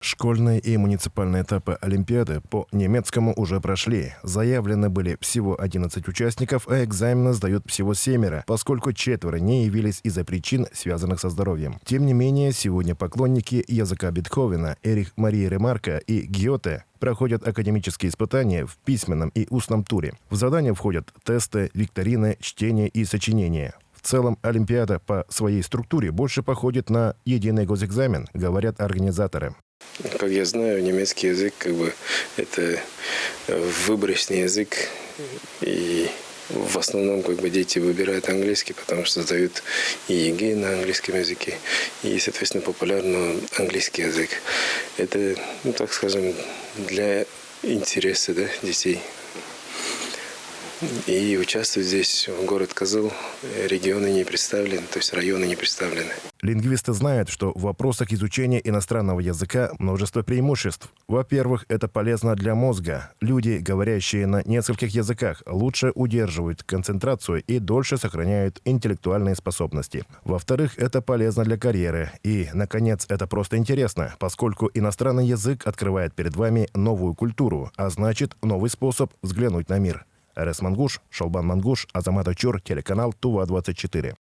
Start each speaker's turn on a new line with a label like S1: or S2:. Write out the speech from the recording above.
S1: Школьные и муниципальные этапы Олимпиады по немецкому уже прошли. Заявлены были всего 11 участников, а экзамены сдают всего 7, поскольку 4 не явились из-за причин, связанных со здоровьем. Тем не менее, сегодня поклонники языка Бетховена, Эрих Марии Ремарка и Гёте проходят академические испытания в письменном и устном туре. В задания входят тесты, викторины, чтение и сочинение. В целом, Олимпиада по своей структуре больше походит на единый госэкзамен, говорят организаторы.
S2: Как я знаю, немецкий язык это выборочный язык, и в основном дети выбирают английский, потому что сдают и ЕГЭ на английском языке, и, соответственно, популярный английский язык. Это, так скажем, для интереса детей. И участвуют здесь город Кызыл, регионы не представлены, то есть районы не представлены.
S1: Лингвисты знают, что в вопросах изучения иностранного языка множество преимуществ. Во-первых, это полезно для мозга. Люди, говорящие на нескольких языках, лучше удерживают концентрацию и дольше сохраняют интеллектуальные способности. Во-вторых, это полезно для карьеры. И, наконец, это просто интересно, поскольку иностранный язык открывает перед вами новую культуру, а значит, новый способ взглянуть на мир. Арес Мангуш, Шолбан Мангуш, Азамат Очур, телеканал Тува-24.